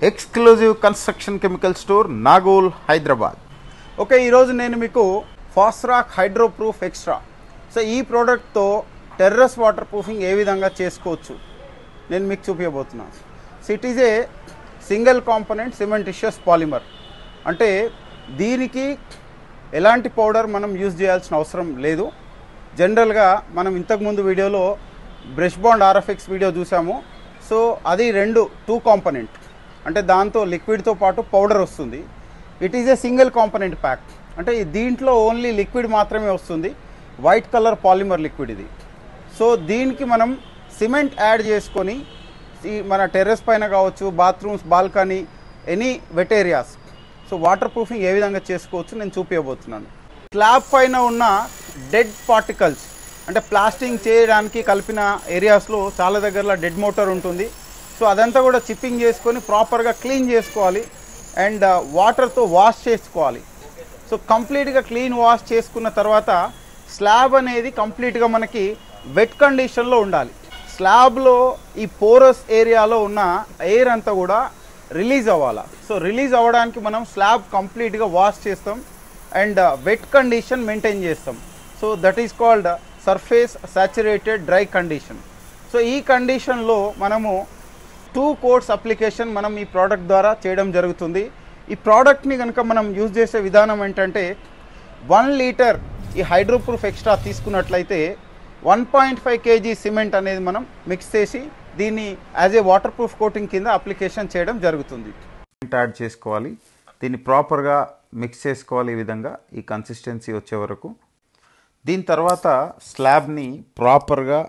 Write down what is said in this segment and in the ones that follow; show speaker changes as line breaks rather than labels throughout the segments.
Exclusive construction chemical store Nagole Hyderabad. Okay, ఈరోజు నేను మీకు ఫాస్రాక్ హైడ్రో ప్రూఫ్ ఎక్స్ట్రా ఈ ప్రోడక్ట్తో టెర్రస్ వాటర్ ప్రూఫింగ్ ఏ విధంగా చేసుకోవచ్చు నేను మీకు చూపించబోతున్నాను. It is a single component cementitious polymer. అంటే దీనికి ఎలాంటి పౌడర్ మనం యూజ్ చేయాల్సిన అవసరం లేదు. జనరల్గా మనం ఇంతకుముందు వీడియోలో బ్రష్ బాండ్ ఆర్ఎఫ్ఎక్స్ వీడియో చూసాము. సో అది టూ కాంపోనెంట్, అంటే దాంతో లిక్విడ్తో పాటు పౌడర్ వస్తుంది. It is a single component pack, అంటే దీంట్లో ఓన్లీ లిక్విడ్ మాత్రమే వస్తుంది. వైట్ కలర్ పాలిమర్ లిక్విడ్ ఇది. సో దీనికి మనం సిమెంట్ యాడ్ చేసుకొని మన టెర్రస్ పైన కావచ్చు, bathrooms, balcony, any wet areas waterproofing ఏ విధంగా చేసుకోవచ్చు నేను చూపించబోతున్నాను. స్లాబ్ పైన ఉన్న డెడ్ పార్టికల్స్, అంటే ప్లాస్టింగ్ చేయడానికి కలిపిన ఏరియాస్లో చాలా దగ్గరలో డెడ్ మోటార్ ఉంటుంది. సో అదంతా కూడా చిప్పింగ్ చేసుకొని ప్రాపర్గా క్లీన్ చేసుకోవాలి అండ్ వాటర్తో వాష్ చేసుకోవాలి. సో కంప్లీట్గా క్లీన్ వాష్ చేసుకున్న తర్వాత స్లాబ్ అనేది కంప్లీట్గా మనకి వెట్ కండిషన్లో ఉండాలి. స్లాబ్లో ఈ పోరస్ ఏరియాలో ఉన్న ఎయిర్ అంతా కూడా రిలీజ్ అవ్వాలి. సో రిలీజ్ అవ్వడానికి మనం స్లాబ్ కంప్లీట్గా వాష్ చేస్తాం అండ్ వెట్ కండిషన్ మెయింటైన్ చేస్తాం. So that is called surface saturated dry condition. So ఈ కండిషన్లో మనము 2 కోట్స్ అప్లికేషన్ మనం ఈ ప్రోడక్ట్ ద్వారా చేయడం జరుగుతుంది. ఈ ప్రోడక్ట్ని కనుక మనం యూజ్ చేసే విధానం ఏంటంటే 1 లీటర్ ఈ హైడ్రోప్రూఫ్ ఎక్స్ట్రా తీసుకున్నట్లయితే 1.5 kg సిమెంట్ అనేది మనం మిక్స్ చేసి దీన్ని as a water proof coating కింద అప్లికేషన్ చేయడం జరుగుతుంది. యాడ్ చేసుకోవాలి, దీన్ని ప్రాపర్గా మిక్స్ చేసుకోవాలి. ఈ విధంగా ఈ కన్సిస్టెన్సీ వచ్చే వరకు. దీని తర్వాత స్లాబ్ని ప్రాపర్గా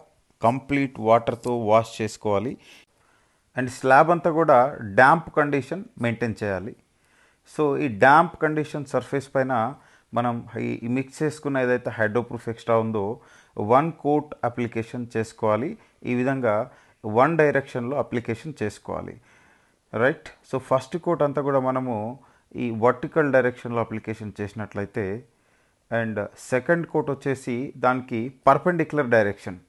కంప్లీట్ వాటర్తో వాష్ చేసుకోవాలి అండ్ స్లాబ్ అంతా కూడా డ్యాంప్ కండిషన్ మెయింటైన్ చేయాలి. సో ఈ డ్యాంప్ కండిషన్ సర్ఫేస్ పైన మనం ఈ మిక్స్ చేసుకున్న ఏదైతే హైడ్రోప్రూఫ్ ఎక్స్ట్రా ఉందో 1 కోట్ అప్లికేషన్ చేసుకోవాలి. ఈ విధంగా 1 డైరెక్షన్లో అప్లికేషన్ చేసుకోవాలి, రైట్. సో ఫస్ట్ కోట్ అంతా కూడా మనము ఈ వర్టికల్ డైరెక్షన్లో అప్లికేషన్ చేసినట్లయితే అండ్ సెకండ్ కోట్ వచ్చేసి దానికి perpendicular direction.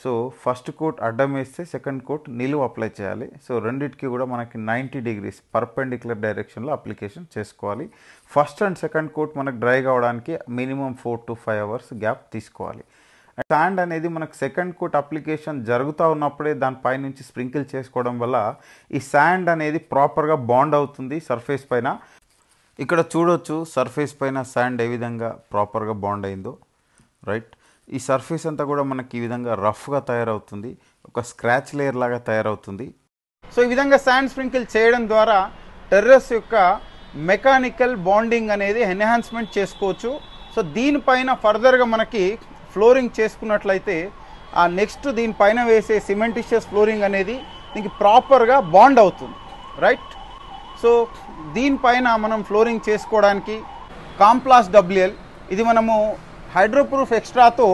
So first coat అడ్డం వేస్తే సెకండ్ కోట్ నిలువు అప్లై చేయాలి. సో రెండింటికి కూడా మనకి 90 degrees పర్పెండిక్యులర్ డైరెక్షన్లో అప్లికేషన్ చేసుకోవాలి. ఫస్ట్ అండ్ సెకండ్ కోట్ మనకు డ్రై కావడానికి మినిమం 4 to 5 hours గ్యాప్ తీసుకోవాలి. శాండ్ అనేది మనకు సెకండ్ కోట్ అప్లికేషన్ జరుగుతూ ఉన్నప్పుడే దానిపై నుంచి స్ప్రింకిల్ చేసుకోవడం వల్ల ఈ శాండ్ అనేది ప్రాపర్గా బాండ్ అవుతుంది సర్ఫేస్ పైన. ఇక్కడ చూడొచ్చు సర్ఫేస్ పైన శాండ్ ఏ విధంగా ప్రాపర్గా బాండ్ అయిందో, రైట్. ఈ సర్ఫేస్ అంతా కూడా మనకి ఈ విధంగా రఫ్గా తయారవుతుంది, ఒక స్క్రాచ్ లేయర్ లాగా తయారవుతుంది. సో ఈ విధంగా శాండ్ స్ప్రింకిల్ చేయడం ద్వారా టెర్రస్ యొక్క మెకానికల్ బాండింగ్ అనేది ఎన్హాన్స్మెంట్ చేసుకోవచ్చు. సో దీనిపైన ఫర్దర్గా మనకి ఫ్లోరింగ్ చేసుకున్నట్లయితే ఆ నెక్స్ట్ దీనిపైన వేసే సిమెంటిషియస్ ఫ్లోరింగ్ అనేది దీనికి ప్రాపర్గా బాండ్ అవుతుంది, రైట్. సో దీనిపైన మనం ఫ్లోరింగ్ చేసుకోవడానికి కాంప్లాస్ WL ఇది మనము హైడ్రోప్రూఫ్ ఎక్స్ట్రాతో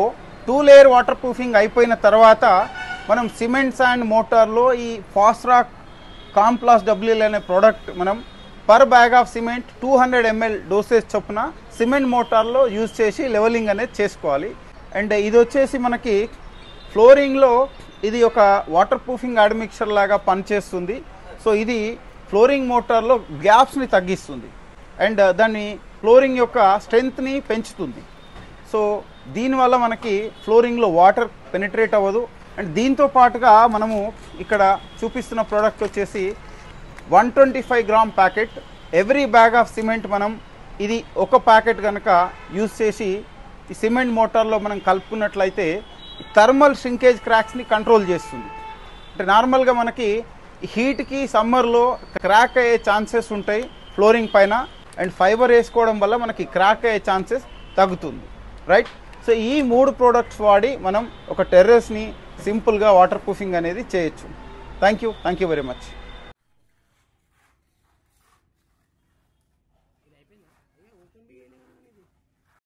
2 లేయర్ వాటర్ ప్రూఫింగ్ అయిపోయిన తర్వాత మనం సిమెంట్ శాండ్ మోటార్లో ఈ ఫాస్రాక్ కాంప్లాస్ WL అనే ప్రోడక్ట్ మనం per bag of cement 200 ml dosage చొప్పున సిమెంట్ మోటార్లో యూజ్ చేసి లెవెలింగ్ అనేది చేసుకోవాలి. అండ్ ఇది వచ్చేసి మనకి ఫ్లోరింగ్లో ఇది ఒక వాటర్ ప్రూఫింగ్ అడ్మిక్చర్ లాగా పనిచేస్తుంది. సో ఇది ఫ్లోరింగ్ మోటార్లో గ్యాప్స్ని తగ్గిస్తుంది అండ్ దాన్ని ఫ్లోరింగ్ యొక్క స్ట్రెంగ్త్ని పెంచుతుంది. సో దీనివల్ల మనకి ఫ్లోరింగ్లో వాటర్ పెనిట్రేట్ అవ్వదు. అండ్ దీంతో పాటుగా మనము ఇక్కడ చూపిస్తున్న ప్రోడక్ట్ వచ్చేసి 125 gram packet. Every bag of cement మనం ఇది ఒక ప్యాకెట్ కనుక యూజ్ చేసి ఈ సిమెంట్ మోటార్లో మనం కలుపుకున్నట్లయితే థర్మల్ ష్రింకేజ్ క్రాక్స్ని కంట్రోల్ చేస్తుంది. అంటే నార్మల్గా మనకి హీట్కి సమ్మర్లో క్రాక్ అయ్యే ఛాన్సెస్ ఉంటాయి ఫ్లోరింగ్ పైన, అండ్ ఫైబర్ వేసుకోవడం వల్ల మనకి క్రాక్ అయ్యే ఛాన్సెస్ తగ్గుతుంది, రైట్. సో ఈ 3 ప్రోడక్ట్స్ వాడి మనం ఒక టెర్రస్ని సింపుల్గా వాటర్ ప్రూఫింగ్ అనేది చేయొచ్చు. Thank you very much.